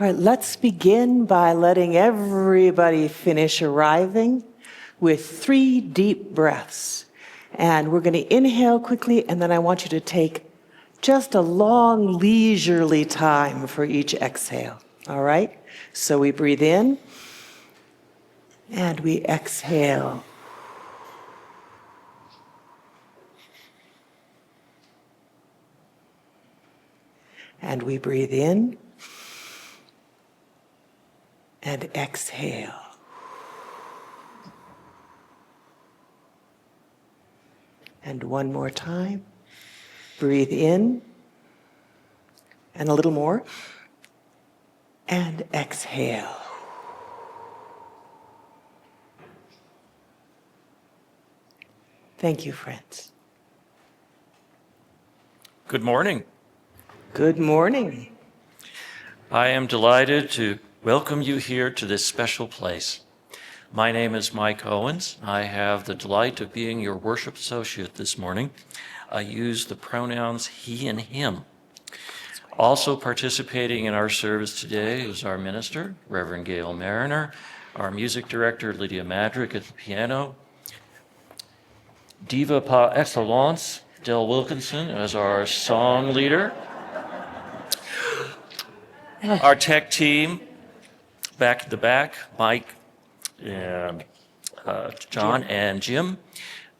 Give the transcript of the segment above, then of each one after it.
All right, let's begin by letting everybody finish arriving with 3 deep breaths. And we're going to inhale quickly, and then I want you to take just a long, leisurely time for each exhale. All right? So we breathe in, and we exhale. And we breathe in, and exhale. And one more time. Breathe in, and a little more, and exhale. Thank you, friends. Good morning. Good morning. I am delighted to welcome you here to this special place. My name is Mike Owens. I have the delight of being your worship associate this morning. I use the pronouns he and him. Also participating in our service today is our minister, Reverend Gail Mariner, our music director, Lydia Madrick at the piano, diva par excellence, Del Wilkinson as our song leader, our tech team, back to the back, Mike, and John and Jim,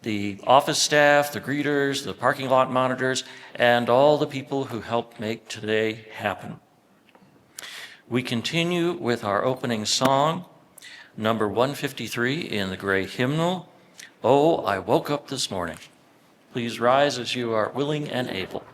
the office staff, the greeters, the parking lot monitors, and all the people who helped make today happen. We continue with our opening song, number 153 in the Gray Hymnal, "Oh, I Woke Up This Morning." Please rise as you are willing and able.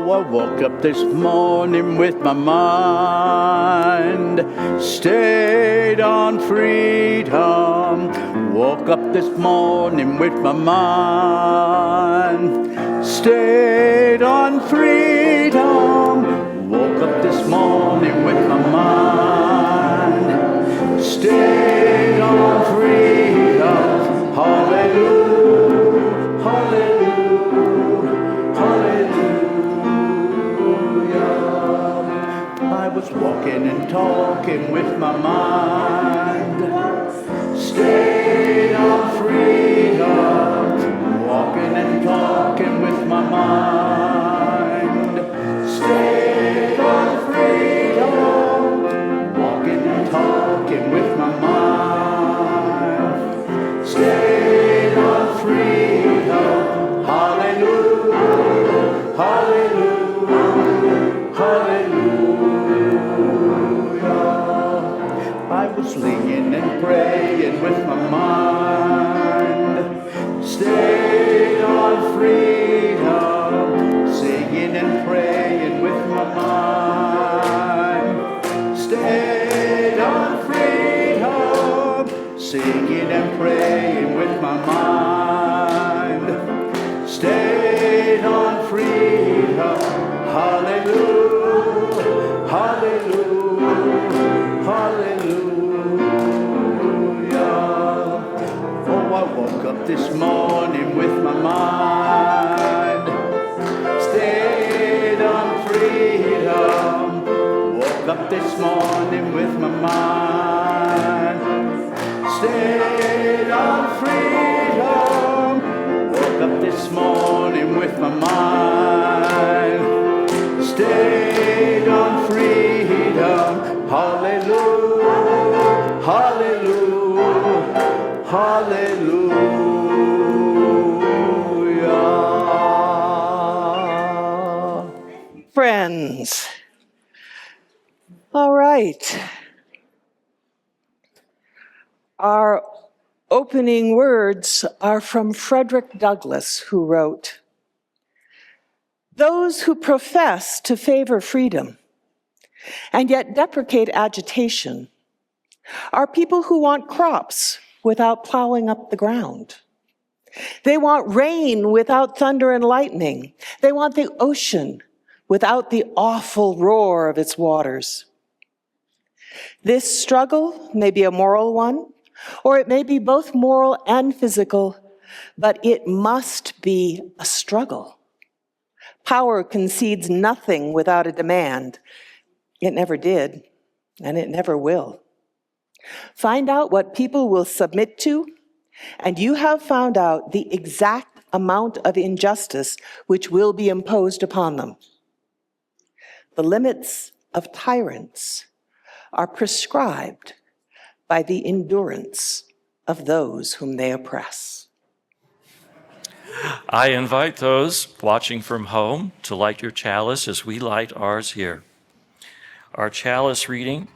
I woke up this morning with my mind stayed on freedom. Woke up this morning with my mind stayed on freedom. Woke up this morning with my mind stayed on freedom. Hallelujah, hallelujah, hallelujah. I was walking and talking with my mind, stayed on freedom. Walking and talking with my mind, stayed on freedom. Walking and talking with my mind, stayed on freedom. Hallelujah, hallelujah, hallelujah. I was singing and praying with my mind, stayed on freedom. Singing and praying with my mind, stayed on freedom. Singing and praying with my mind, stayed on freedom. Hallelujah, hallelujah, hallelujah. Oh, I woke up this morning with my mind stayed on freedom. Woke up this morning with my mind stayed on freedom. Woke up this morning with my mind stayed on freedom. Hallelujah, hallelujah, hallelujah. Friends. All right. Our opening words are from Frederick Douglass, who wrote, "Those who profess to favor freedom and yet deprecate agitation are people who want crops without plowing up the ground. They want rain without thunder and lightning. They want the ocean without the awful roar of its waters. This struggle may be a moral one, or it may be both moral and physical, but it must be a struggle. Power concedes nothing without a demand. It never did, and it never will. Find out what people will submit to, and you have found out the exact amount of injustice which will be imposed upon them. The limits of tyrants are prescribed by the endurance of those whom they oppress. I invite those watching from home to light your chalice as we light ours here. Our chalice reading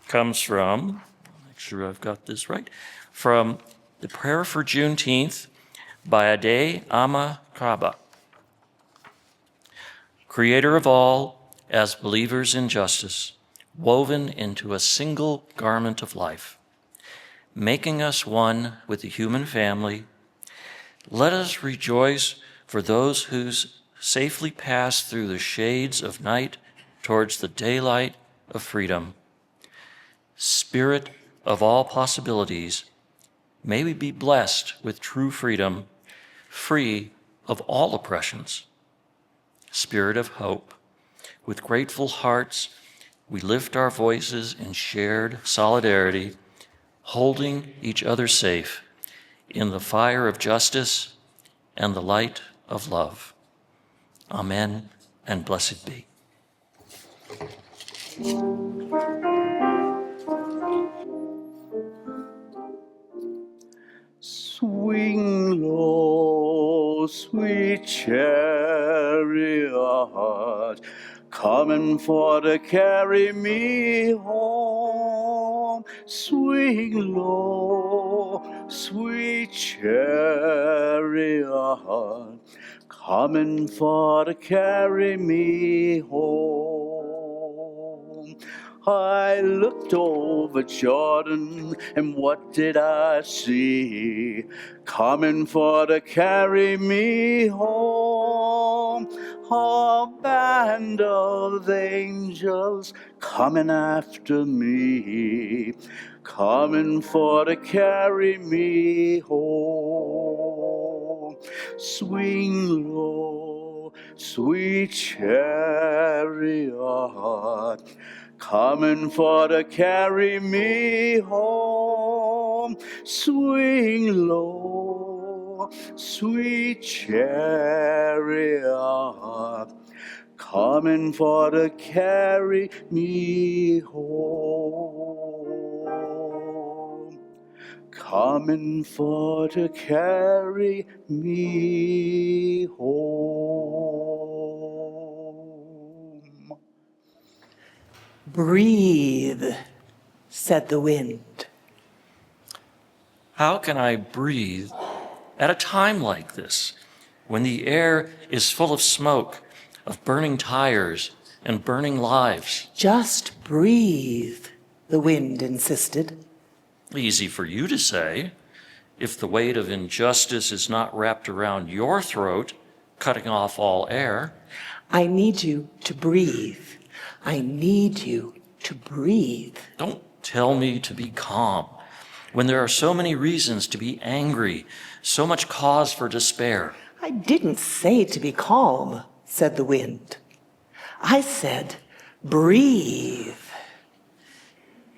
comes from, make sure I've got this right, from the Prayer for Juneteenth by Ade Ama Kaba. Creator of all, as believers in justice, woven into a single garment of life, making us one with the human family, let us rejoice for those who safely pass through the shades of night towards the daylight of freedom. Spirit of all possibilities, may we be blessed with true freedom, free of all oppressions. Spirit of hope, with grateful hearts, we lift our voices in shared solidarity, holding each other safe in the fire of justice and the light of love. Amen, and blessed be. Swing low, sweet chariot, coming for to carry me home. Swing low, sweet chariot, coming for to carry me home. I looked over Jordan, and what did I see? Coming for to carry me home. A band of angels coming after me, coming for to carry me home. Swing low, sweet chariot, coming for to carry me home. Swing low, sweet chariot, coming for to carry me home. Coming for to carry me home. Breathe, said the wind. How can I breathe at a time like this, when the air is full of smoke, of burning tires and burning lives? Just breathe, the wind insisted. Easy for you to say, if the weight of injustice is not wrapped around your throat, cutting off all air. I need you to breathe. I need you to breathe. Don't tell me to be calm when there are so many reasons to be angry, so much cause for despair. I didn't say to be calm, said the wind. I said, breathe.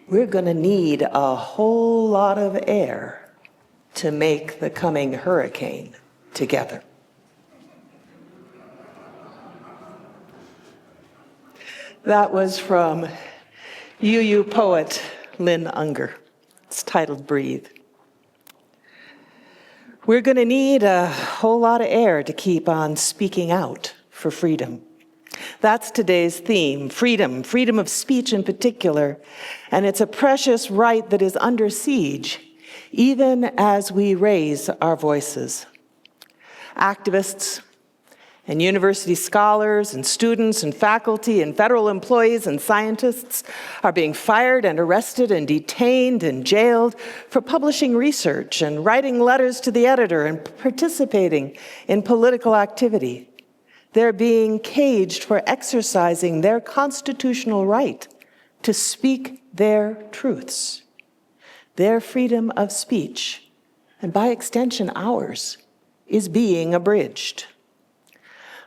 We're going to need a whole lot of air to make the coming hurricane together. That was from UU poet Lynn Unger. It's titled Breathe. We're going to need a whole lot of air to keep on speaking out for freedom. That's today's theme, freedom, freedom of speech in particular. And it's a precious right that is under siege, even as we raise our voices. Activists and university scholars and students and faculty and federal employees and scientists are being fired and arrested and detained and jailed for publishing research and writing letters to the editor and participating in political activity. They're being caged for exercising their constitutional right to speak their truths. Their freedom of speech, and by extension ours, is being abridged.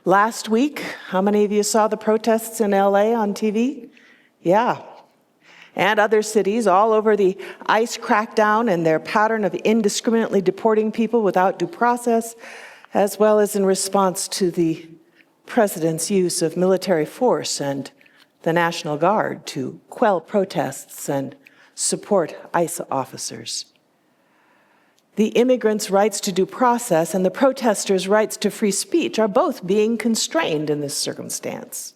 Last week, how many of you saw the protests in LA on TV? Yeah. And other cities all over the ICE crackdown and their pattern of indiscriminately deporting people without due process, as well as in response to the president's use of military force and the National Guard to quell protests and support ICE officers. The immigrants' rights to due process and the protesters' rights to free speech are both being constrained in this circumstance.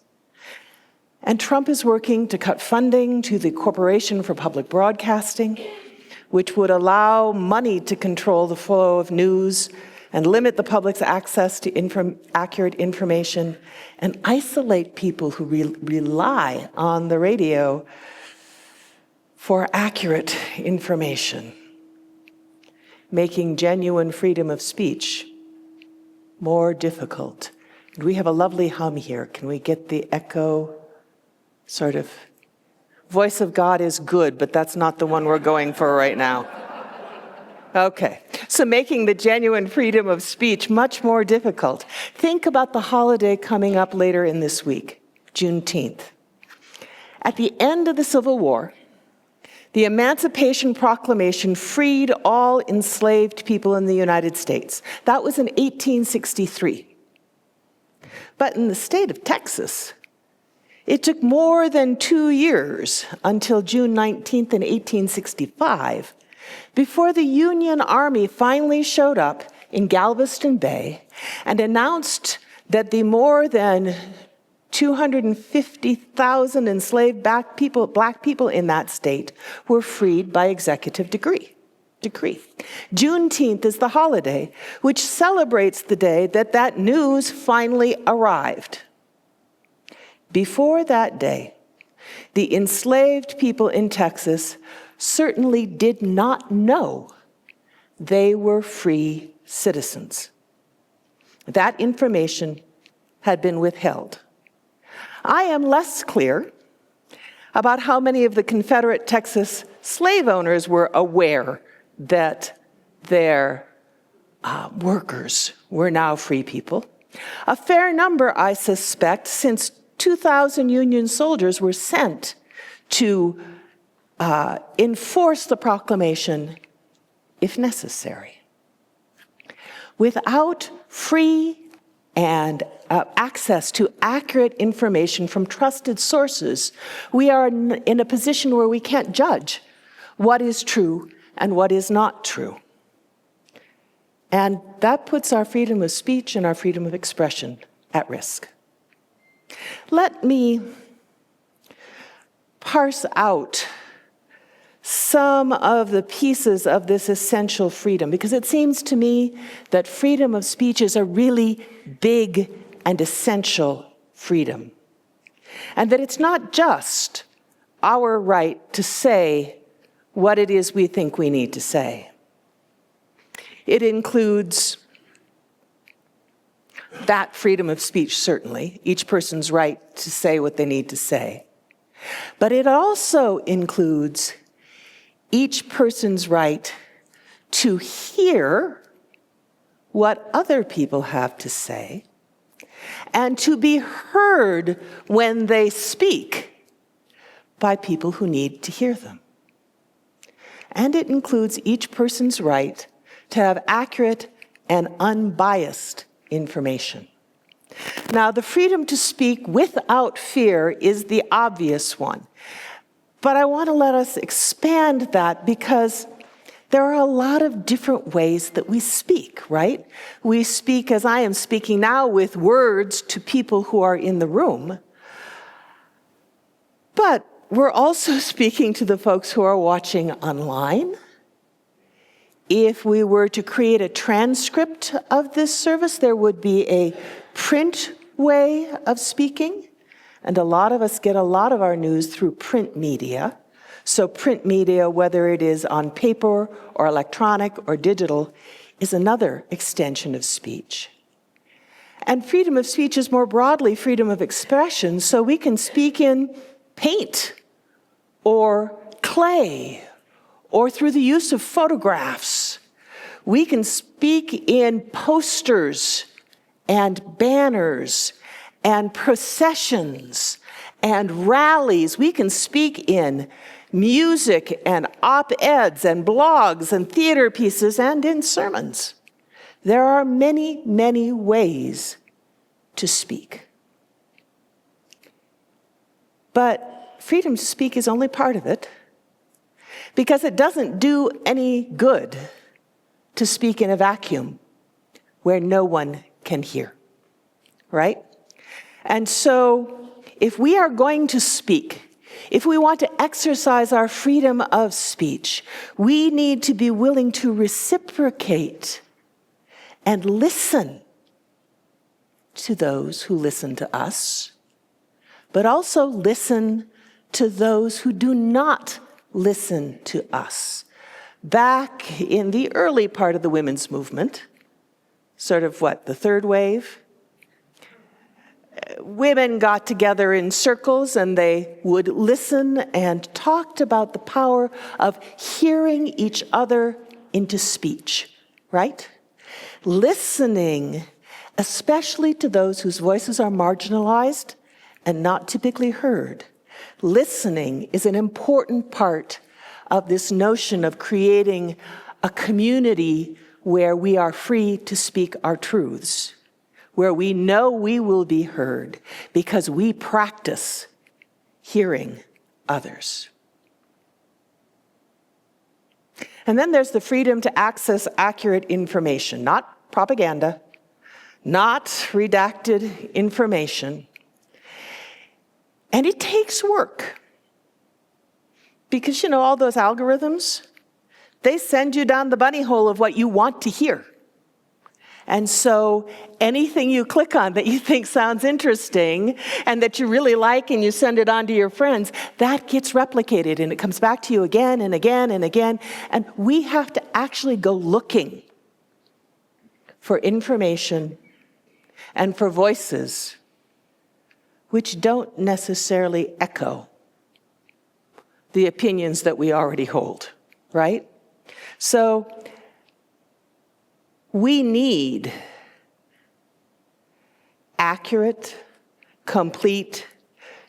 And Trump is working to cut funding to the Corporation for Public Broadcasting, which would allow money to control the flow of news and limit the public's access to accurate information and isolate people who rely on the radio for accurate information, making genuine freedom of speech more difficult. And we have a lovely hum here. Can we get the echo sort of? Voice of God is good, but that's not the one we're going for right now. Okay, so making the genuine freedom of speech much more difficult. Think about the holiday coming up later in this week, Juneteenth. At the end of the Civil War, the Emancipation Proclamation freed all enslaved people in the United States. That was in 1863. But in the state of Texas, it took more than 2 years until June 19th in 1865 before the Union Army finally showed up in Galveston Bay and announced that the more than 250,000 enslaved black people in that state were freed by executive decree. Juneteenth is the holiday which celebrates the day that news finally arrived. Before that day, the enslaved people in Texas certainly did not know they were free citizens. That information had been withheld. I am less clear about how many of the Confederate Texas slave owners were aware that their workers were now free people. A fair number, I suspect, since 2,000 Union soldiers were sent to enforce the proclamation if necessary. Without free and access to accurate information from trusted sources, we are in a position where we can't judge what is true and what is not true. And that puts our freedom of speech and our freedom of expression at risk. Let me parse out some of the pieces of this essential freedom, because it seems to me that freedom of speech is a really big and essential freedom. And that it's not just our right to say what it is we think we need to say. It includes that freedom of speech, certainly, each person's right to say what they need to say. But it also includes each person's right to hear what other people have to say and to be heard when they speak by people who need to hear them. And it includes each person's right to have accurate and unbiased information. Now, the freedom to speak without fear is the obvious one. But I want to let us expand that because there are a lot of different ways that we speak, right? We speak, as I am speaking now, with words to people who are in the room. But we're also speaking to the folks who are watching online. If we were to create a transcript of this service, there would be a print way of speaking. And a lot of us get a lot of our news through print media. So print media, whether it is on paper or electronic or digital, is another extension of speech. And freedom of speech is more broadly freedom of expression, so we can speak in paint or clay or through the use of photographs. We can speak in posters and banners and processions and rallies. We can speak in music and op-eds and blogs and theater pieces and in sermons. There are many, many ways to speak. But freedom to speak is only part of it, because it doesn't do any good to speak in a vacuum where no one can hear, right? And so if we are going to speak, if we want to exercise our freedom of speech, we need to be willing to reciprocate and listen to those who listen to us, but also listen to those who do not listen to us. Back in the early part of the women's movement, sort of the third wave, women got together in circles and they would listen and talked about the power of hearing each other into speech, right? Listening, especially to those whose voices are marginalized and not typically heard. Listening is an important part of this notion of creating a community where we are free to speak our truths, where we know we will be heard because we practice hearing others. And then there's the freedom to access accurate information, not propaganda, not redacted information. And it takes work. Because, all those algorithms, they send you down the bunny hole of what you want to hear. And so anything you click on that you think sounds interesting and that you really like and you send it on to your friends, that gets replicated and it comes back to you again and again and again. And we have to actually go looking for information and for voices which don't necessarily echo the opinions that we already hold, right? So we need accurate, complete,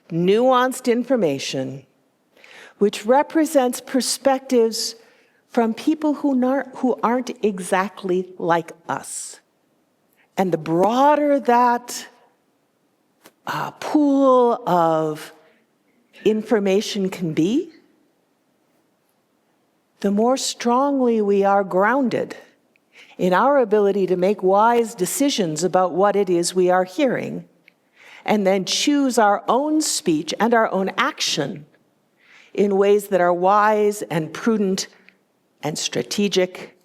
nuanced information which represents perspectives from people who aren't exactly like us. And the broader that pool of information can be, the more strongly we are grounded in our ability to make wise decisions about what it is we are hearing, and then choose our own speech and our own action in ways that are wise and prudent and strategic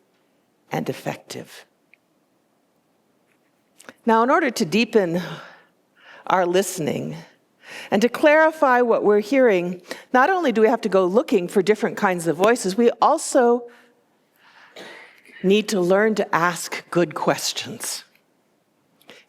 and effective. Now, in order to deepen our listening and to clarify what we're hearing, not only do we have to go looking for different kinds of voices, we also need to learn to ask good questions.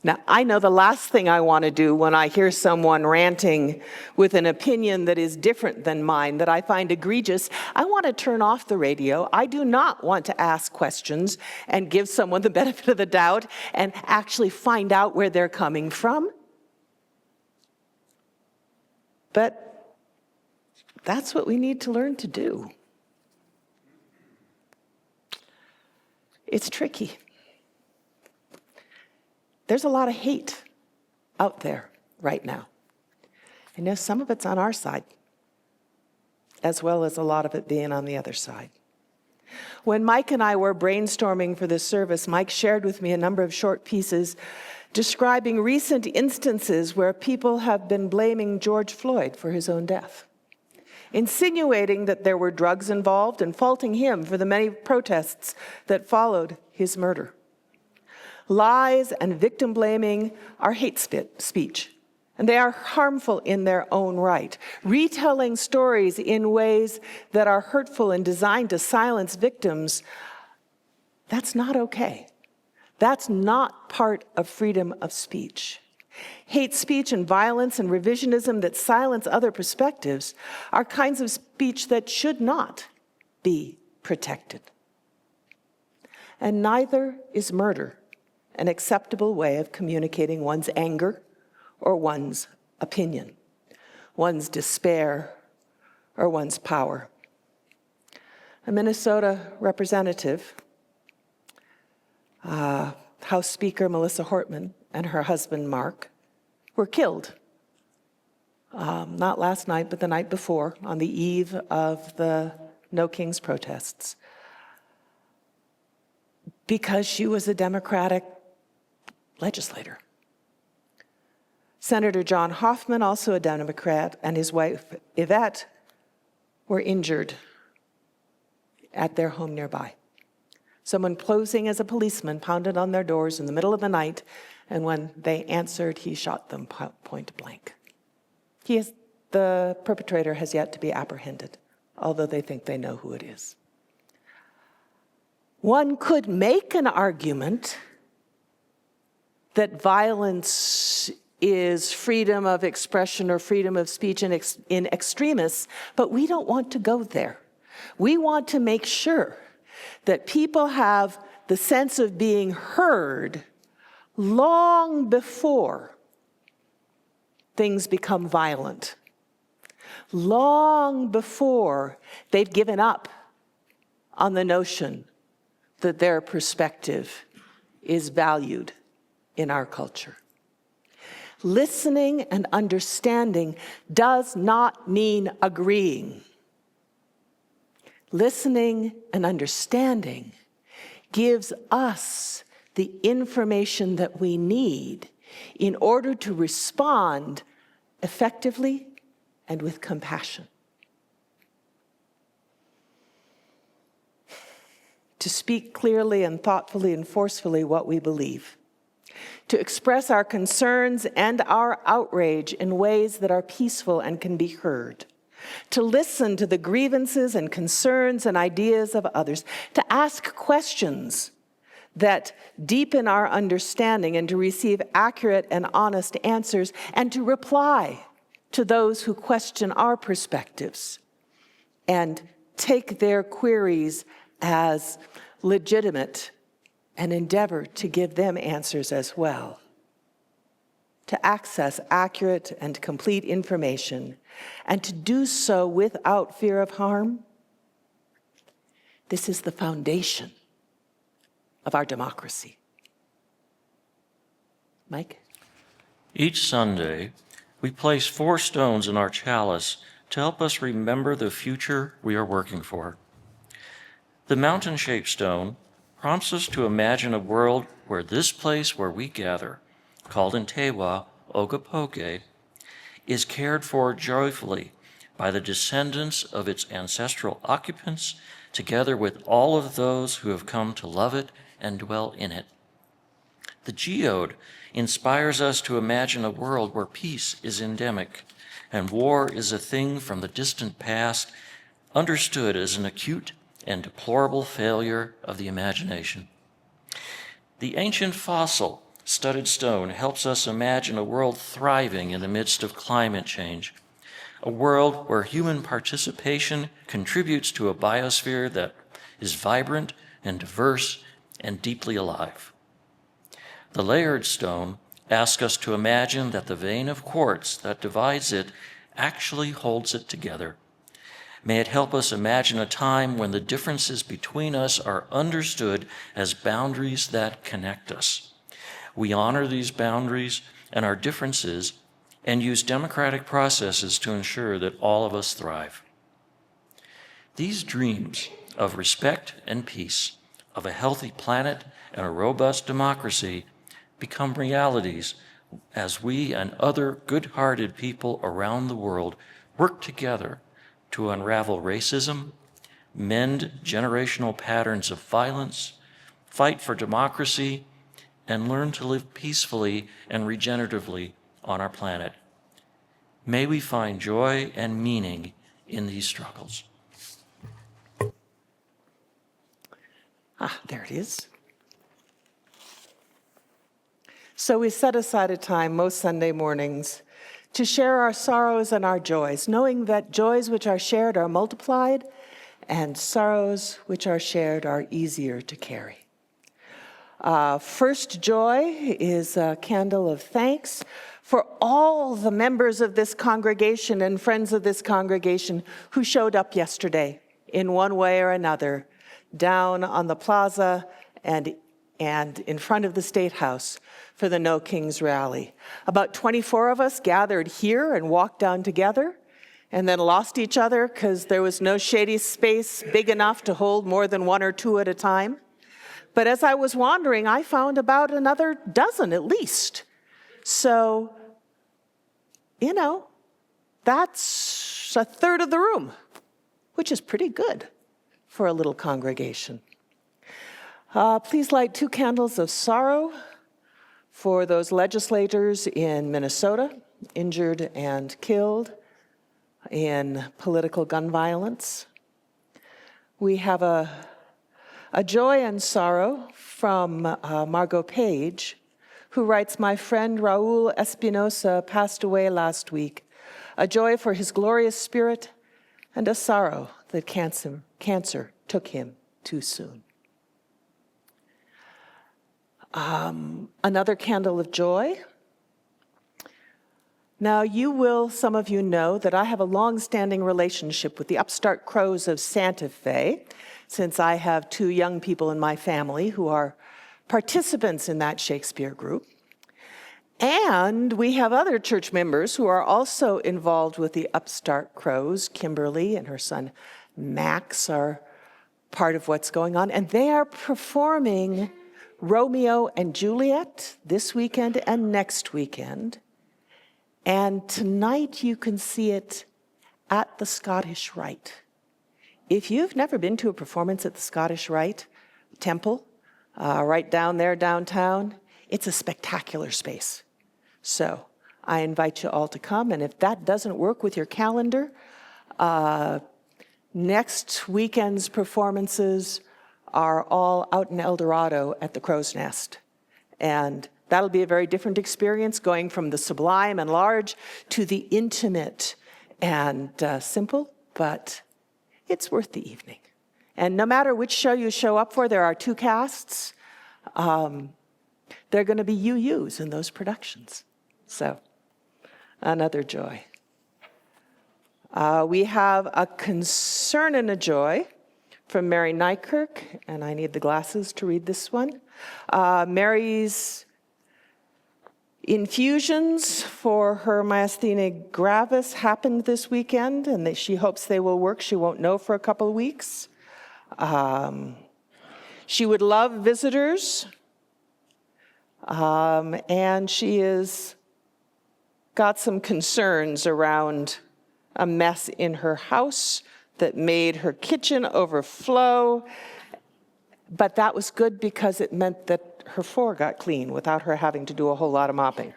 Now, I know the last thing I want to do when I hear someone ranting with an opinion that is different than mine, that I find egregious, I want to turn off the radio. I do not want to ask questions and give someone the benefit of the doubt and actually find out where they're coming from. But that's what we need to learn to do. It's tricky. There's a lot of hate out there right now. I know some of it's on our side, as well as a lot of it being on the other side. When Mike and I were brainstorming for this service, Mike shared with me a number of short pieces describing recent instances where people have been blaming George Floyd for his own death, insinuating that there were drugs involved and faulting him for the many protests that followed his murder. Lies and victim blaming are hate speech, and they are harmful in their own right. Retelling stories in ways that are hurtful and designed to silence victims, that's not okay. That's not part of freedom of speech. Hate speech and violence and revisionism that silence other perspectives are kinds of speech that should not be protected. And neither is murder an acceptable way of communicating one's anger or one's opinion, one's despair or one's power. A Minnesota representative, House Speaker Melissa Hortman, and her husband Mark were killed, not last night, but the night before, on the eve of the No Kings protests, because she was a Democratic legislator. Senator John Hoffman, also a Democrat, and his wife Yvette were injured at their home nearby. Someone posing as a policeman pounded on their doors in the middle of the night, and when they answered, he shot them point blank. The perpetrator has yet to be apprehended, although they think they know who it is. One could make an argument that violence is freedom of expression or freedom of speech in extremis, but we don't want to go there. We want to make sure that people have the sense of being heard long before things become violent, long before they've given up on the notion that their perspective is valued in our culture. Listening and understanding does not mean agreeing. Listening and understanding gives us the information that we need in order to respond effectively and with compassion. To speak clearly and thoughtfully and forcefully what we believe. To express our concerns and our outrage in ways that are peaceful and can be heard. To listen to the grievances and concerns and ideas of others. To ask questions that deepen our understanding and to receive accurate and honest answers, and to reply to those who question our perspectives and take their queries as legitimate and endeavor to give them answers as well. To access accurate and complete information, and to do so without fear of harm. This is the foundation of our democracy. Mike? Each Sunday, we place 4 stones in our chalice to help us remember the future we are working for. The mountain-shaped stone prompts us to imagine a world where this place where we gather, called in Tewa Ogapoke, is cared for joyfully by the descendants of its ancestral occupants, together with all of those who have come to love it and dwell in it. The geode inspires us to imagine a world where peace is endemic and war is a thing from the distant past, understood as an acute and deplorable failure of the imagination. The ancient fossil studded stone helps us imagine a world thriving in the midst of climate change, a world where human participation contributes to a biosphere that is vibrant and diverse and deeply alive. The layered stone asks us to imagine that the vein of quartz that divides it actually holds it together. May it help us imagine a time when the differences between us are understood as boundaries that connect us. We honor these boundaries and our differences and use democratic processes to ensure that all of us thrive. These dreams of respect and peace, of a healthy planet and a robust democracy become realities as we and other good-hearted people around the world work together to unravel racism, mend generational patterns of violence, fight for democracy, and learn to live peacefully and regeneratively on our planet. May we find joy and meaning in these struggles. There it is. So we set aside a time most Sunday mornings to share our sorrows and our joys, knowing that joys which are shared are multiplied and sorrows which are shared are easier to carry. First joy is a candle of thanks for all the members of this congregation and friends of this congregation who showed up yesterday in one way or another, down on the plaza and in front of the State House for the No Kings rally. About 24 of us gathered here and walked down together and then lost each other because there was no shady space big enough to hold more than one or two at a time. But as I was wandering, I found about another dozen at least. So, that's a third of the room, which is pretty good for a little congregation. Please light 2 candles of sorrow for those legislators in Minnesota, injured and killed in political gun violence. We have a joy and sorrow from Margot Page, who writes, "My friend Raul Espinosa passed away last week. A joy for his glorious spirit and a sorrow that cancer took him too soon." Another candle of joy. Now, some of you know that I have a long-standing relationship with the Upstart Crows of Santa Fe, since I have 2 young people in my family who are participants in that Shakespeare group. And we have other church members who are also involved with the Upstart Crows. Kimberly and her son Max are part of what's going on, and they are performing Romeo and Juliet this weekend and next weekend. And tonight you can see it at the Scottish Rite. If you've never been to a performance at the Scottish Rite Temple, right down there downtown, it's a spectacular space. So I invite you all to come, and if that doesn't work with your calendar, next weekend's performances are all out in El Dorado at the Crow's Nest. And that'll be a very different experience, going from the sublime and large to the intimate and simple, but it's worth the evening. And no matter which show you show up for, there are 2 casts. They're going to be UUs in those productions. So, another joy. We have a concern and a joy from Mary Nykirk, and I need the glasses to read this one. Mary's infusions for her myasthenia gravis happened this weekend, and she hopes they will work. She won't know for a couple of weeks. She would love visitors, and she has got some concerns around a mess in her house that made her kitchen overflow, but that was good because it meant that her floor got clean without her having to do a whole lot of mopping.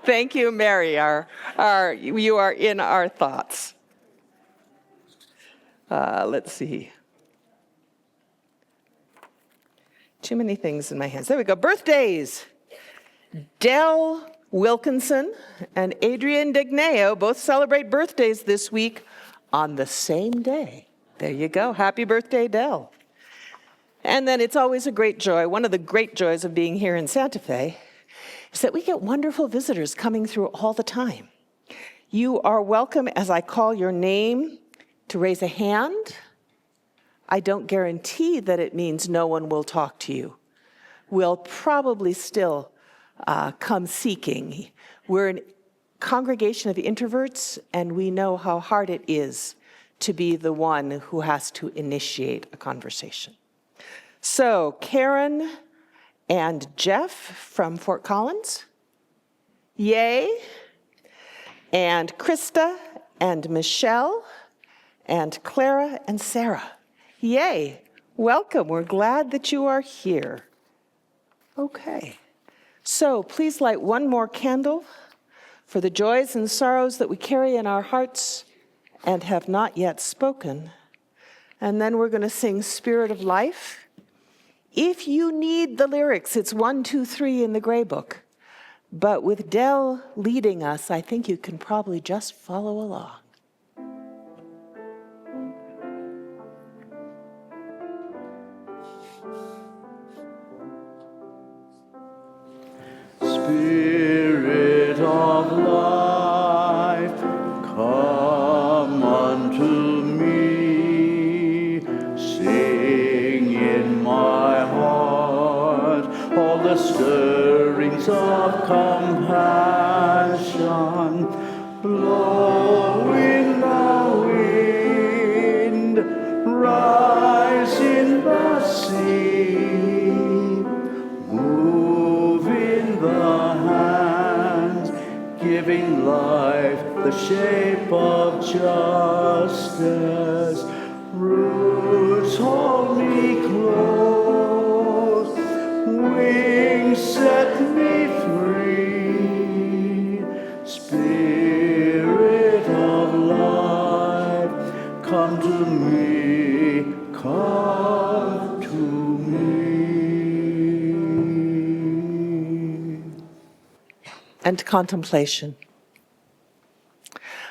Thank you, Mary. You are in our thoughts. Let's see. Too many things in my hands. There we go. Birthdays. Dell Wilkinson and Adrian Degneo both celebrate birthdays this week on the same day. There you go. Happy birthday, Dell. And then it's always a great joy. One of the great joys of being here in Santa Fe is that we get wonderful visitors coming through all the time. You are welcome as I call your name to raise a hand. I don't guarantee that it means no one will talk to you. We'll probably still come seeking. We're a congregation of introverts, and we know how hard it is to be the one who has to initiate a conversation. So, Karen and Jeff from Fort Collins, yay. And Krista and Michelle and Clara and Sarah, yay. Welcome. We're glad that you are here. Okay. So please light one more candle for the joys and sorrows that we carry in our hearts and have not yet spoken. And then we're going to sing Spirit of Life If you need the lyrics, it's 1, 2, 3 in the gray book. But with Dell leading us, I think you can probably just follow along. Spirit of life, come unto me. Sing in my heart all the stirrings of compassion. Blow in the wind, rise in the sea. Move in the hands, giving life the shape of justice. Roots hold me close, wings set me free. Spirit of life, come to me, come to me. And contemplation.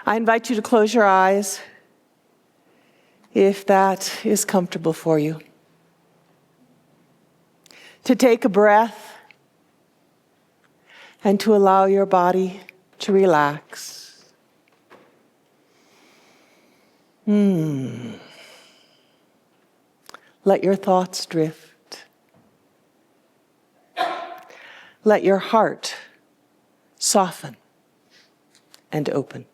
I invite you to close your eyes if that is comfortable for you. To take a breath and to allow your body to relax. Let your thoughts drift. Let your heart soften and open.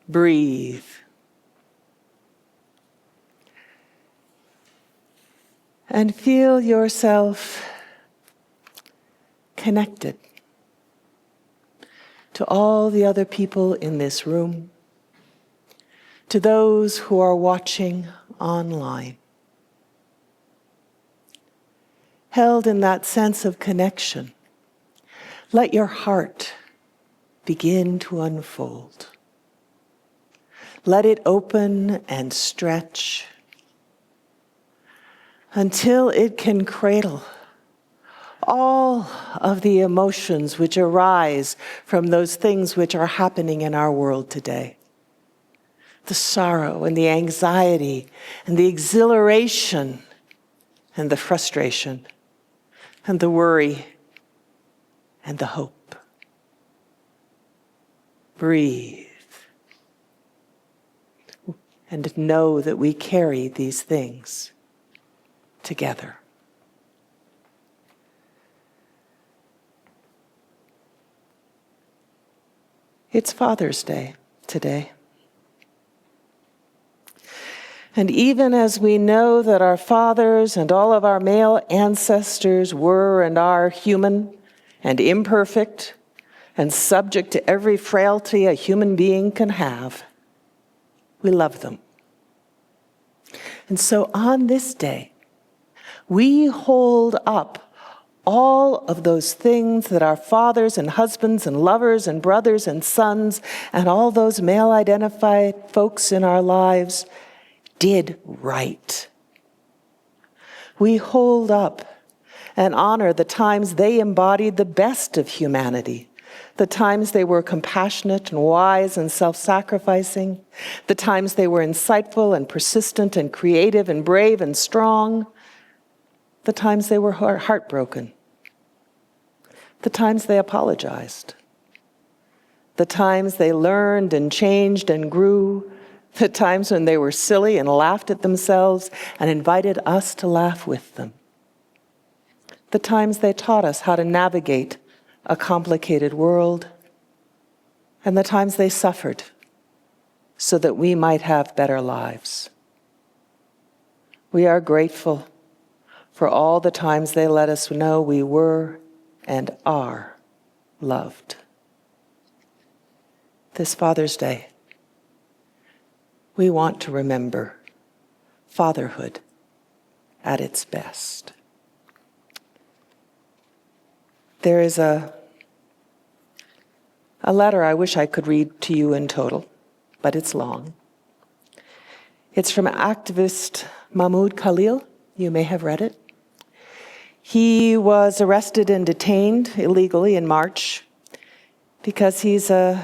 Breathe. And feel yourself connected to all the other people in this room, to those who are watching online. Held in that sense of connection, let your heart begin to unfold. Let it open and stretch until it can cradle all of the emotions which arise from those things which are happening in our world today. The sorrow and the anxiety and the exhilaration and the frustration and the worry and the hope. Breathe and know that we carry these things together. It's Father's Day today. And even as we know that our fathers and all of our male ancestors were and are human and imperfect and subject to every frailty a human being can have, we love them. And so on this day, we hold up all of those things that our fathers and husbands and lovers and brothers and sons and all those male-identified folks in our lives did right. We hold up and honor the times they embodied the best of humanity, the times they were compassionate and wise and self-sacrificing, the times they were insightful and persistent and creative and brave and strong, the times they were heartbroken, the times they apologized, the times they learned and changed and grew, the times when they were silly and laughed at themselves and invited us to laugh with them, the times they taught us how to navigate a complicated world, and the times they suffered so that we might have better lives. We are grateful for all the times they let us know we were and are loved. This Father's Day, we want to remember fatherhood at its best. There is a letter I wish I could read to you in total, but it's long. It's from activist Mahmoud Khalil You may have read it. He was arrested and detained illegally in March because he's an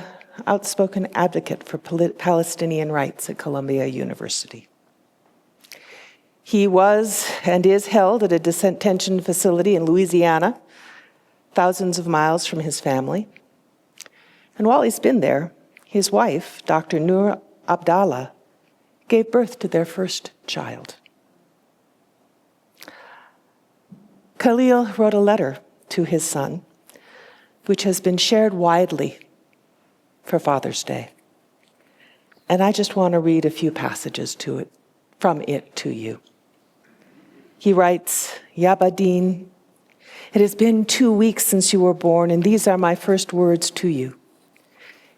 outspoken advocate for Palestinian rights at Columbia University. He was and is held at a detention facility in Louisiana, thousands of miles from his family. And while he's been there, his wife, Dr. Noor Abdallah, gave birth to their first child. Khalil wrote a letter to his son, which has been shared widely for Father's Day. And I just want to read a few passages from it to you. He writes, Yabadin, it has been 2 weeks since you were born, and these are my first words to you.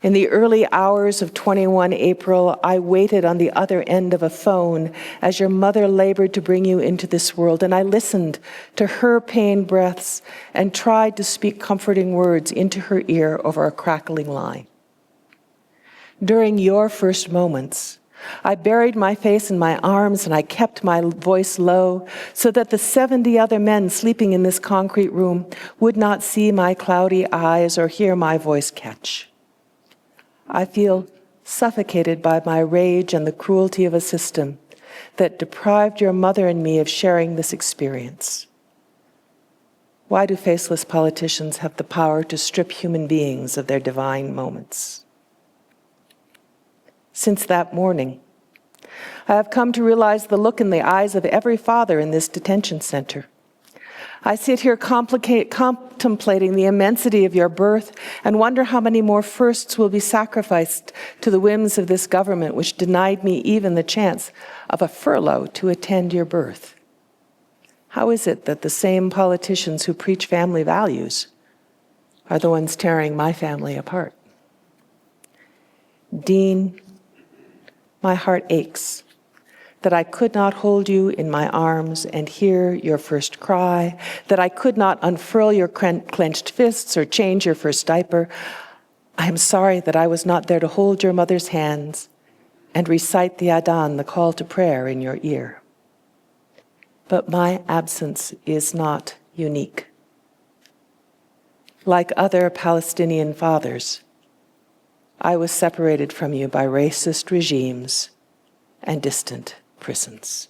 In the early hours of 21 April, I waited on the other end of a phone as your mother labored to bring you into this world, and I listened to her pained breaths and tried to speak comforting words into her ear over a crackling line. During your first moments, I buried my face in my arms and I kept my voice low so that the 70 other men sleeping in this concrete room would not see my cloudy eyes or hear my voice catch. I feel suffocated by my rage and the cruelty of a system that deprived your mother and me of sharing this experience. Why do faceless politicians have the power to strip human beings of their divine moments? Since that morning, I have come to realize the look in the eyes of every father in this detention center. I sit here contemplating the immensity of your birth and wonder how many more firsts will be sacrificed to the whims of this government, which denied me even the chance of a furlough to attend your birth. How is it that the same politicians who preach family values are the ones tearing my family apart? Dean, my heart aches that I could not hold you in my arms and hear your first cry, that I could not unfurl your clenched fists or change your first diaper. I am sorry that I was not there to hold your mother's hands and recite the Adhan, the call to prayer, in your ear. But my absence is not unique. Like other Palestinian fathers, I was separated from you by racist regimes and distant prisons.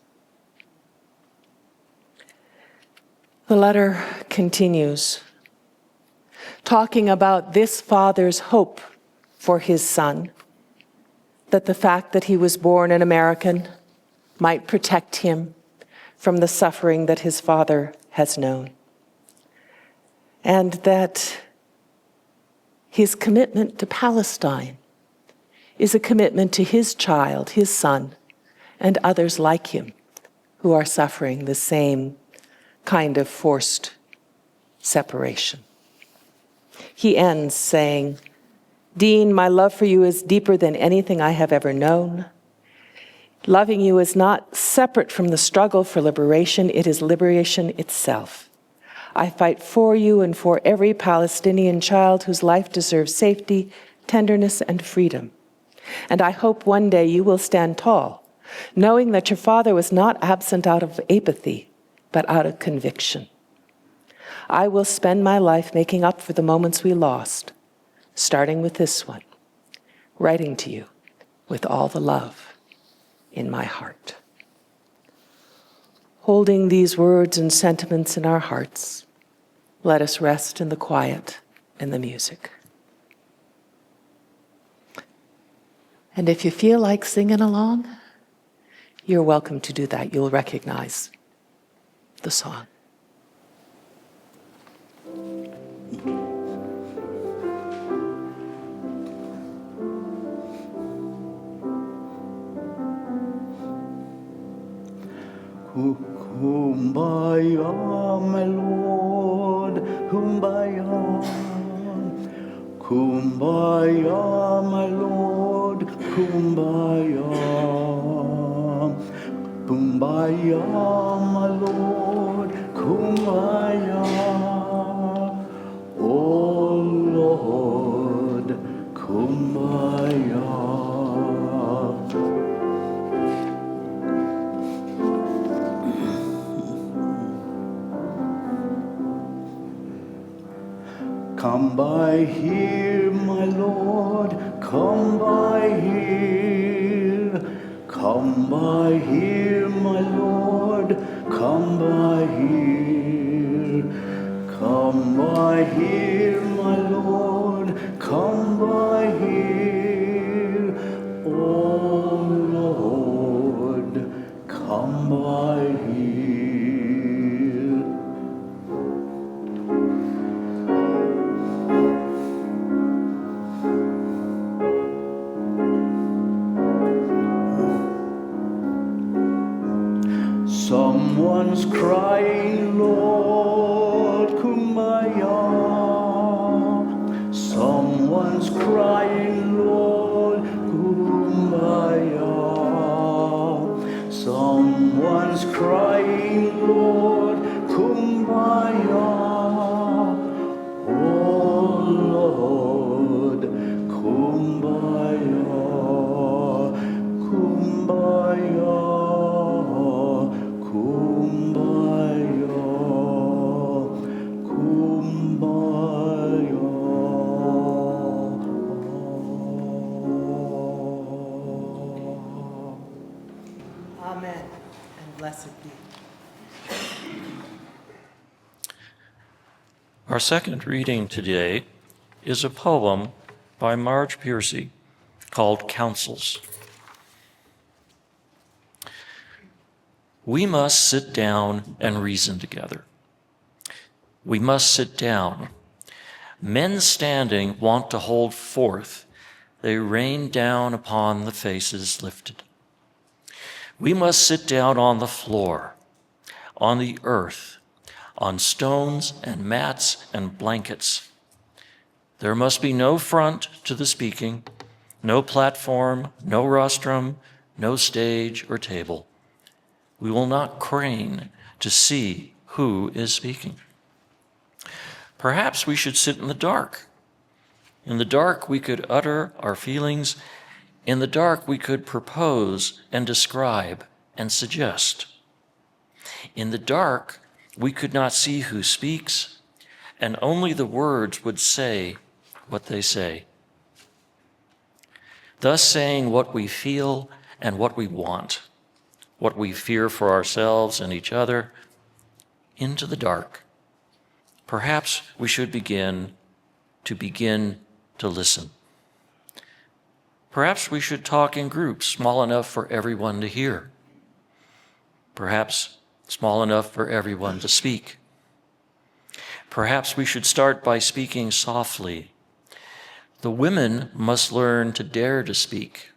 The letter continues, talking about this father's hope for his son, that the fact that he was born an American might protect him from the suffering that his father has known, and that his commitment to Palestine is a commitment to his child, his son, and others like him who are suffering the same kind of forced separation. He ends saying, Dean, my love for you is deeper than anything I have ever known. Loving you is not separate from the struggle for liberation, it is liberation itself. I fight for you and for every Palestinian child whose life deserves safety, tenderness, and freedom. And I hope one day you will stand tall, knowing that your father was not absent out of apathy, but out of conviction. I will spend my life making up for the moments we lost, starting with this one, writing to you with all the love in my heart. Holding these words and sentiments in our hearts, let us rest in the quiet and the music. And if you feel like singing along, you're welcome to do that. You'll recognize the song. Kumbaya, my Lord, Kumbaya. Kumbaya, my Lord, Kumbaya. Kumbaya, my Lord, Kumbaya. Oh Lord, Kumbaya. Come by here, my Lord, come by here. Come by here, my Lord, come by here. Come by here, my Lord, come by here. Oh Lord, come by here. Someone's crying, Lord, Kumbaya. Someone's crying, Lord, Kumbaya. Someone's crying, Lord, Kumbaya. Oh Lord, Kumbaya, Kumbaya. Kumbaya, Kumbaya. Amen, and blessed be. Our second reading today is a poem by Marge Piercy called Counsels. We must sit down and reason together. We must sit down. Men standing want to hold forth. They rain down upon the faces lifted. We must sit down on the floor, on the earth, on stones and mats and blankets. There must be no front to the speaking, no platform, no rostrum, no stage or table. We will not crane to see who is speaking. Perhaps we should sit in the dark. In the dark, we could utter our feelings. In the dark, we could propose and describe and suggest. In the dark, we could not see who speaks, and only the words would say what they say. Thus saying what we feel and what we want, what we fear for ourselves and each other, into the dark. Perhaps we should begin to listen. Perhaps we should talk in groups small enough for everyone to hear. Perhaps small enough for everyone to speak. Perhaps we should start by speaking softly. The women must learn to dare to speak.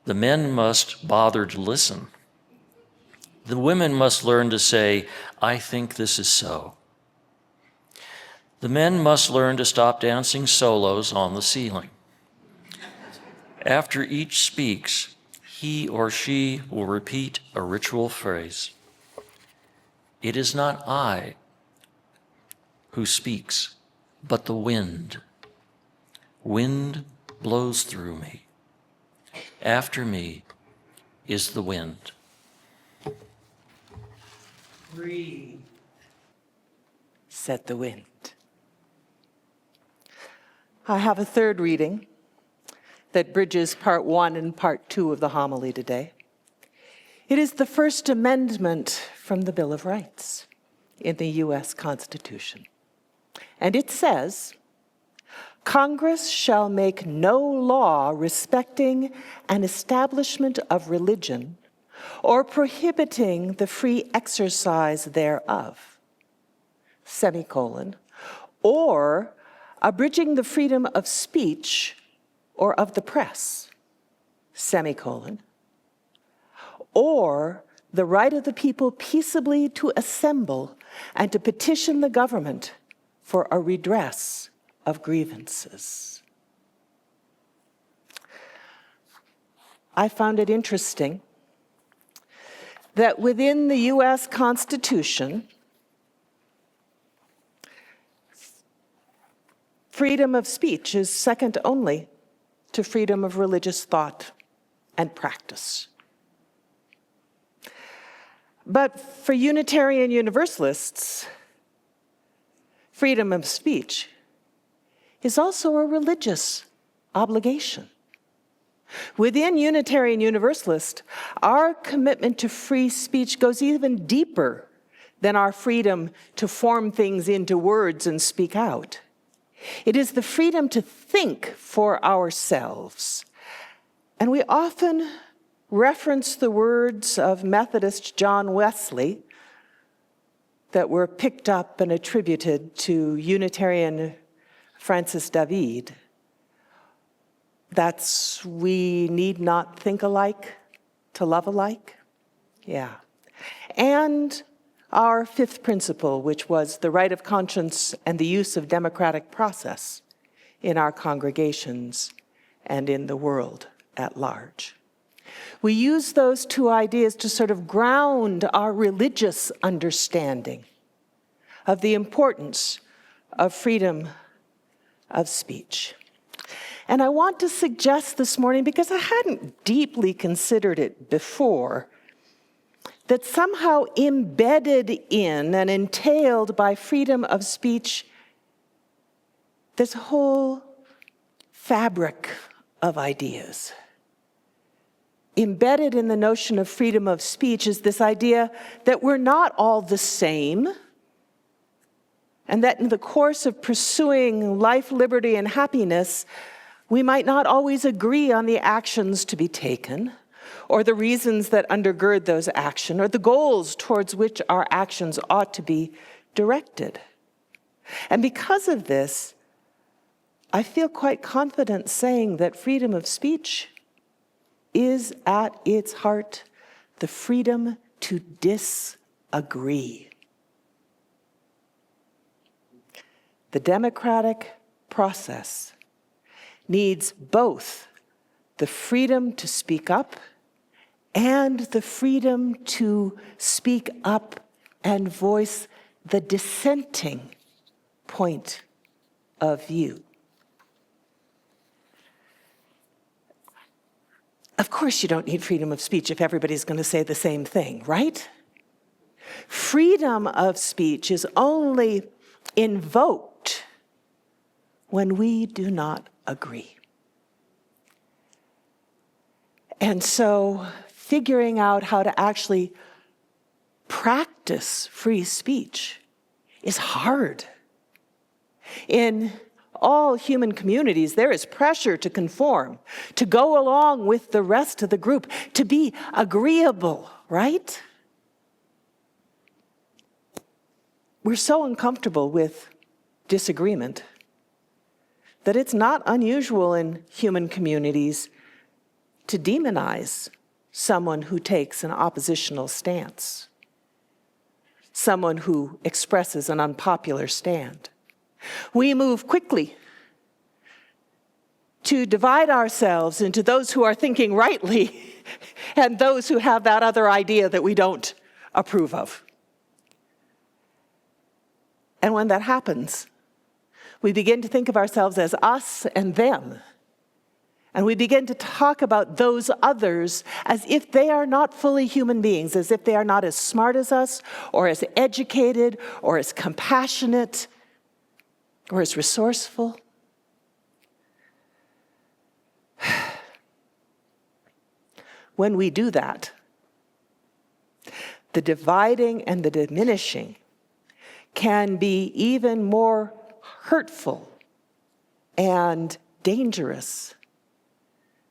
The men must bother to listen. The women must learn to say, I think this is so. The men must learn to stop dancing solos on the ceiling. After each speaks, he or she will repeat a ritual phrase. It is not I who speaks, but the wind. Wind blows through me. After me is the wind. Breathe, said the wind. I have a third reading that bridges part 1 and part 2 of the homily today. It is the First Amendment from the Bill of Rights in the U.S. Constitution. And it says, Congress shall make no law respecting an establishment of religion or prohibiting the free exercise thereof, semicolon, or abridging the freedom of speech or of the press, semicolon, or the right of the people peaceably to assemble and to petition the government for a redress of grievances. I found it interesting that within the U.S. Constitution, freedom of speech is second only to freedom of religious thought and practice. But for Unitarian Universalists, freedom of speech is also a religious obligation. Within Unitarian Universalist, our commitment to free speech goes even deeper than our freedom to form things into words and speak out. It is the freedom to think for ourselves. And we often reference the words of Methodist John Wesley that were picked up and attributed to Unitarian Francis David. That's, we need not think alike to love alike. Yeah. And our fifth principle, which was the right of conscience and the use of democratic process in our congregations and in the world at large. We use those two ideas to sort of ground our religious understanding of the importance of freedom of speech. And I want to suggest this morning, because I hadn't deeply considered it before, that somehow embedded in and entailed by freedom of speech, this whole fabric of ideas. Embedded in the notion of freedom of speech is this idea that we're not all the same, and that in the course of pursuing life, liberty, and happiness, we might not always agree on the actions to be taken, or the reasons that undergird those actions, or the goals towards which our actions ought to be directed. And because of this, I feel quite confident saying that freedom of speech is at its heart the freedom to disagree. The democratic process needs both the freedom to speak up and the freedom to speak up and voice the dissenting point of view. Of course, you don't need freedom of speech if everybody's going to say the same thing, right? Freedom of speech is only invoked when we do not agree. And so, figuring out how to actually practice free speech is hard. In all human communities, there is pressure to conform, to go along with the rest of the group, to be agreeable, right? We're so uncomfortable with disagreement that it's not unusual in human communities to demonize someone who takes an oppositional stance, someone who expresses an unpopular stand. We move quickly to divide ourselves into those who are thinking rightly and those who have that other idea that we don't approve of. And when that happens, we begin to think of ourselves as us and them. And we begin to talk about those others as if they are not fully human beings, as if they are not as smart as us, or as educated, or as compassionate, or as resourceful. When we do that, the dividing and the diminishing can be even more hurtful and dangerous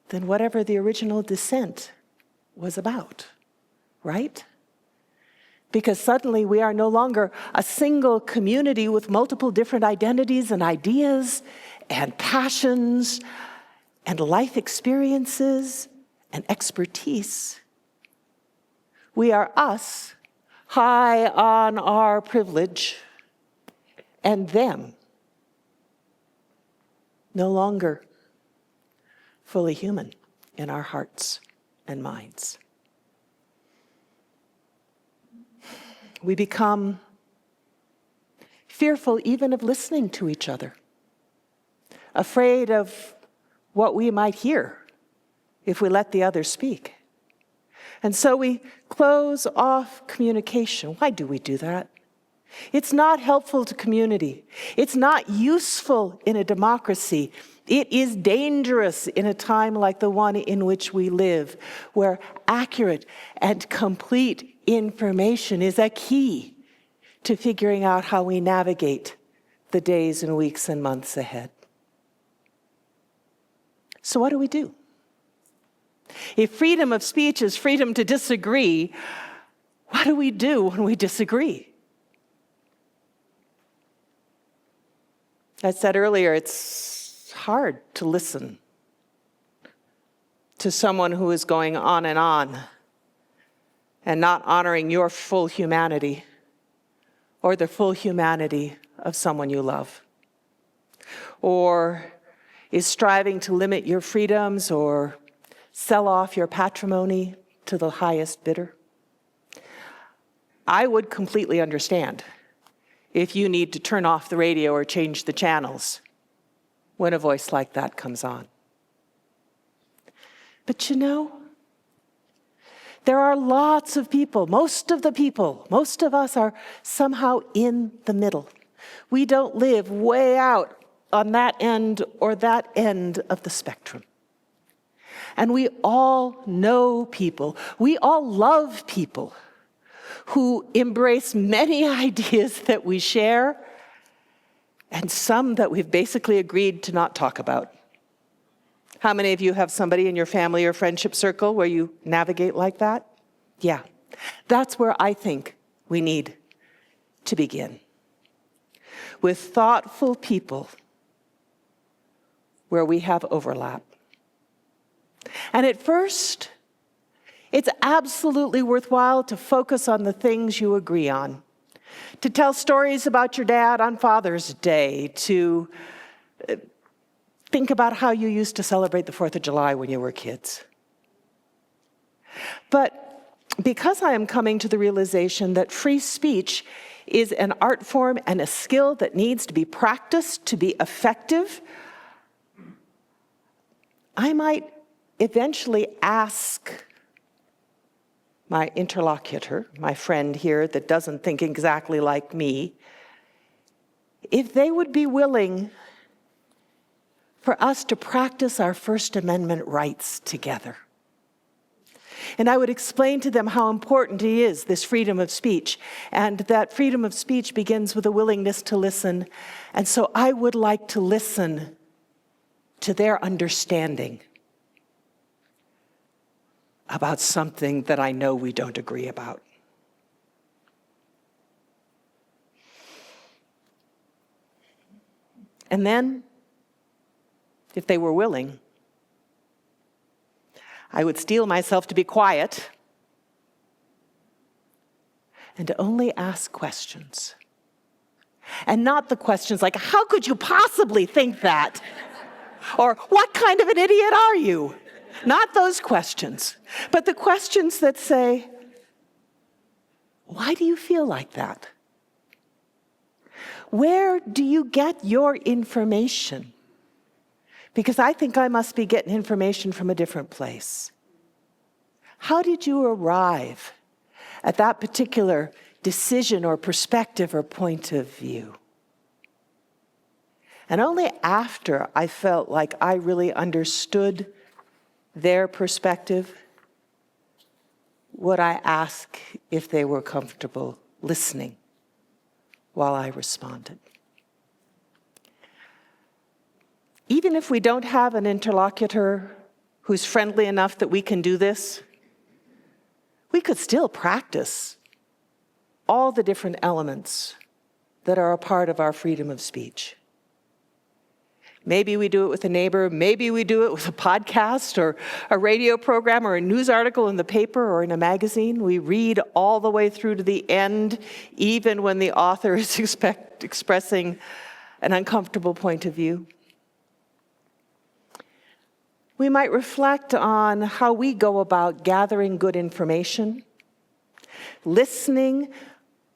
than whatever the original dissent was about, right? Because suddenly we are no longer a single community with multiple different identities and ideas and passions and life experiences and expertise. We are us, high on our privilege, and them, no longer fully human in our hearts and minds. We become fearful even of listening to each other, afraid of what we might hear if we let the other speak. And so we close off communication. Why do we do that? It's not helpful to community. It's not useful in a democracy. It is dangerous in a time like the one in which we live, where accurate and complete information is a key to figuring out how we navigate the days and weeks and months ahead. So what do we do? If freedom of speech is freedom to disagree, what do we do when we disagree? I said earlier, it's hard to listen to someone who is going on and not honoring your full humanity or the full humanity of someone you love, or is striving to limit your freedoms or sell off your patrimony to the highest bidder. I would completely understand if you need to turn off the radio or change the channels when a voice like that comes on. But you know, there are lots of people, most of us are somehow in the middle. We don't live way out on that end or that end of the spectrum. And we all know people, we all love people who embrace many ideas that we share and some that we've basically agreed to not talk about. How many of you have somebody in your family or friendship circle where you navigate like that? Yeah, that's where I think we need to begin. With thoughtful people where we have overlap. And at first, it's absolutely worthwhile to focus on the things you agree on, to tell stories about your dad on Father's Day, to think about how you used to celebrate the 4th of July when you were kids. But because I am coming to the realization that free speech is an art form and a skill that needs to be practiced to be effective, I might eventually ask my interlocutor, my friend here that doesn't think exactly like me, if they would be willing for us to practice our First Amendment rights together. And I would explain to them how important it is, this freedom of speech, and that freedom of speech begins with a willingness to listen. And so I would like to listen to their understanding about something that I know we don't agree about. And then, if they were willing, I would steel myself to be quiet and to only ask questions. And not the questions like, how could you possibly think that? Or, what kind of an idiot are you? Not those questions, but the questions that say, why do you feel like that? Where do you get your information? Because I think I must be getting information from a different place. How did you arrive at that particular decision or perspective or point of view? And only after I felt like I really understood their perspective would I ask if they were comfortable listening while I responded. Even if we don't have an interlocutor who's friendly enough that we can do this, we could still practice all the different elements that are a part of our freedom of speech. Maybe we do it with a neighbor, maybe we do it with a podcast or a radio program or a news article in the paper or in a magazine. We read all the way through to the end, even when the author is expressing an uncomfortable point of view. We might reflect on how we go about gathering good information, listening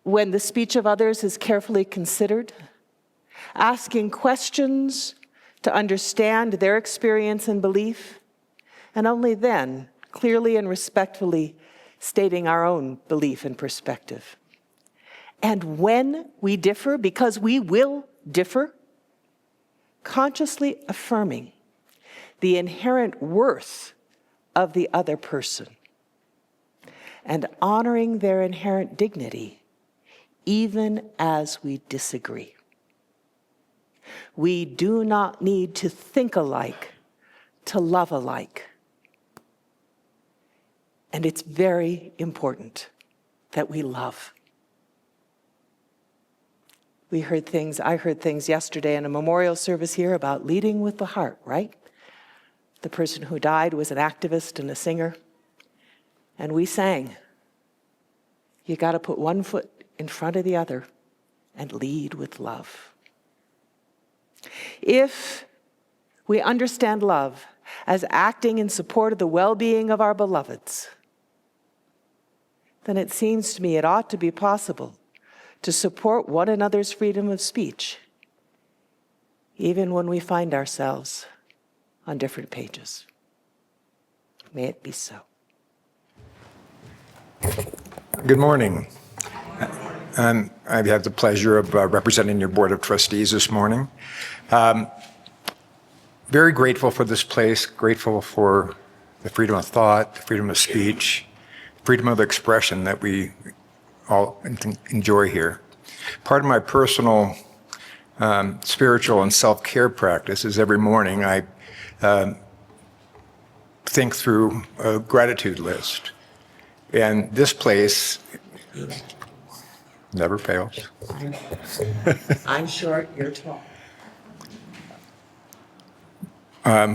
when the speech of others is carefully considered, asking questions to understand their experience and belief, and only then clearly and respectfully stating our own belief and perspective. And when we differ, because we will differ, consciously affirming the inherent worth of the other person and honoring their inherent dignity, even as we disagree. We do not need to think alike to love alike. And it's very important that we love. I heard things yesterday in a memorial service here about leading with the heart, right? The person who died was an activist and a singer. And we sang, you got to put one foot in front of the other and lead with love. If we understand love as acting in support of the well-being of our beloveds, then it seems to me it ought to be possible to support one another's freedom of speech, even when we find ourselves on different pages. May it be so. Good morning. I have the pleasure of representing your Board of Trustees this morning. Very grateful for this place, grateful for the freedom of thought, the freedom of speech, freedom of expression that we all enjoy here. Part of my personal spiritual and self-care practice is every morning I think through a gratitude list. And this place never fails. I'm short, you're tall.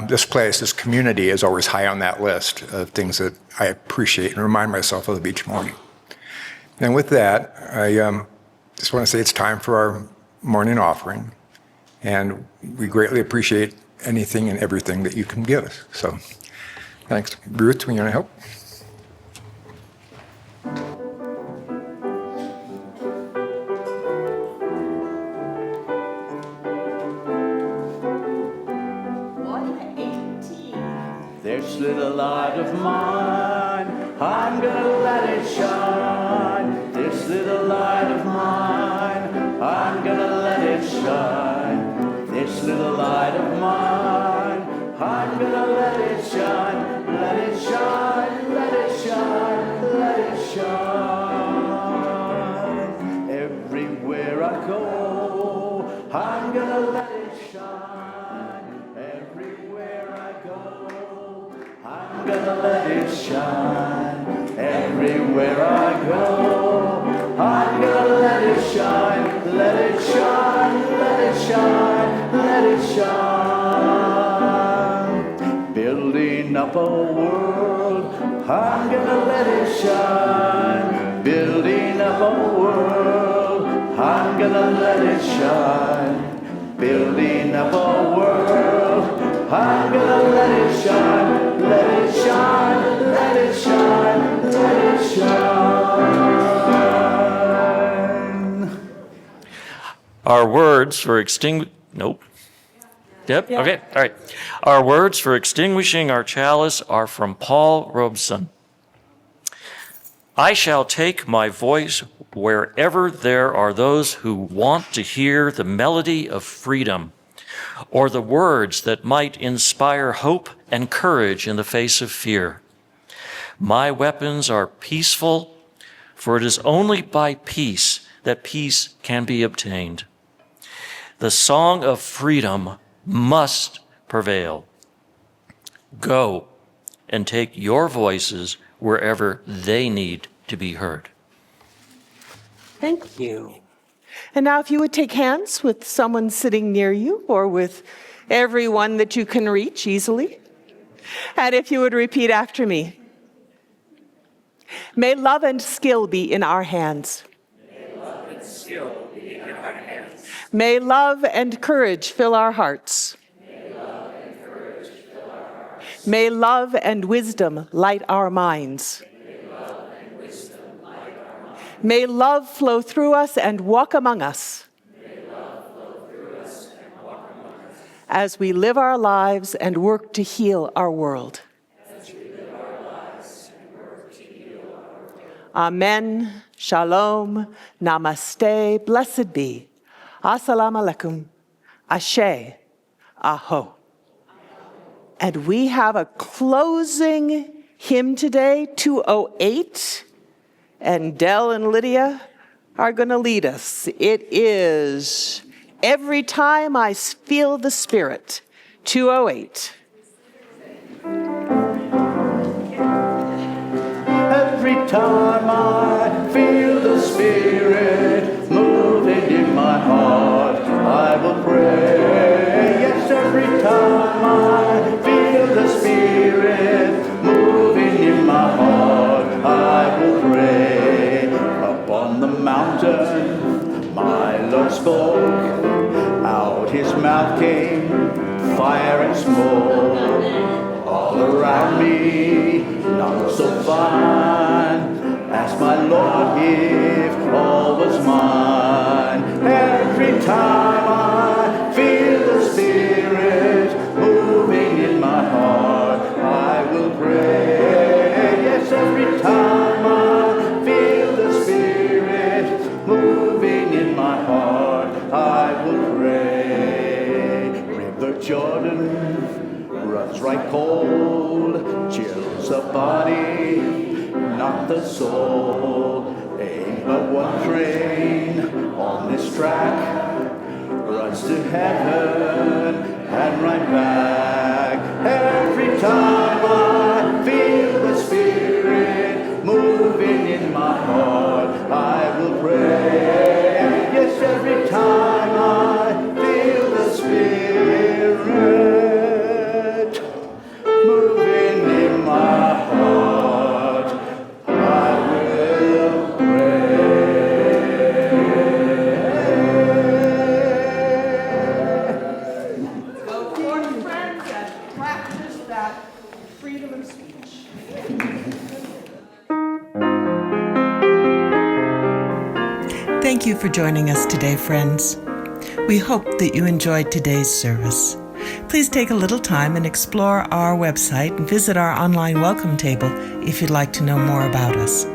This place, this community is always high on that list of things that I appreciate and remind myself of each morning. And with that, I just want to say it's time for our morning offering. And we greatly appreciate anything and everything that you can give us. So thanks. Ruth, will you want to help? This little light of mine, I'm gonna let it shine. This little light of mine, I'm gonna let it shine. This little light of mine, I'm gonna let it shine. Let it shine, let it shine, let it shine. Everywhere I go, I'm gonna let it shine. Everywhere I go, I'm gonna let it shine. Everywhere I go, I'm gonna let it shine. Let it shine, let it shine, let it shine. Building up a world, I'm gonna let it shine. Building up a world, I'm gonna let it shine. Building up a world, I'm gonna let it shine. Let it shine, let it shine, let it shine. Our words for Nope. Deb? Yeah. Okay, all right. Our words for extinguishing our chalice are from Paul Robeson. I shall take my voice wherever there are those who want to hear the melody of freedom, or the words that might inspire hope and courage in the face of fear. My weapons are peaceful, for it is only by peace that peace can be obtained. The song of freedom must prevail. Go and take your voices wherever they need to be heard. Thank you. And now if you would take hands with someone sitting near you or with everyone that you can reach easily. And if you would repeat after me. May love and skill be in our hands. May love and skill be in our hands. May love and courage fill our hearts. May love and courage fill our hearts. May love and wisdom light our minds. May love flow through us and walk among us. As we live our lives and work to heal our world. Amen, Shalom, Namaste, blessed be. Assalamu alaikum, Ashe, Aho. And we have a closing hymn today, 208, and Dell and Lydia are going to lead us. It is Every Time I Feel the Spirit, 208. Every time I feel the Spirit moving in my heart, I will pray. Yes, every time I feel the Spirit moving in my heart, I will pray. Up on the mountain, my Lord spoke. Out his mouth came fire and smoke. All around me, not so fine as my Lord if all was mine. Every time I feel the Spirit moving in my heart, I will pray. Yes, every time I feel the Spirit moving in my heart, I will pray. River Jordan runs right cold, chills the body, not the soul. Ain't but one train on this track, runs to heaven and right back. Every time I feel the Spirit moving in my heart, I will pray. Yes, every time I feel the Spirit moving in my heart, I will pray. Go forth, friends, and practice that freedom of speech. Thank you for joining us today, friends. We hope that you enjoyed today's service. Please take a little time and explore our website and visit our online welcome table if you'd like to know more about us.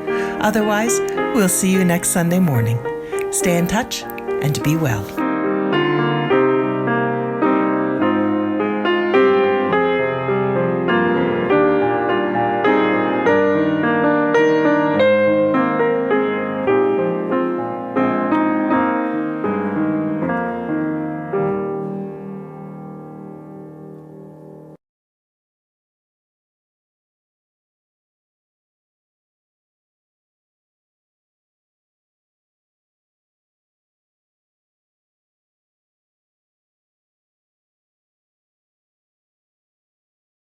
Otherwise, we'll see you next Sunday morning. Stay in touch and be well.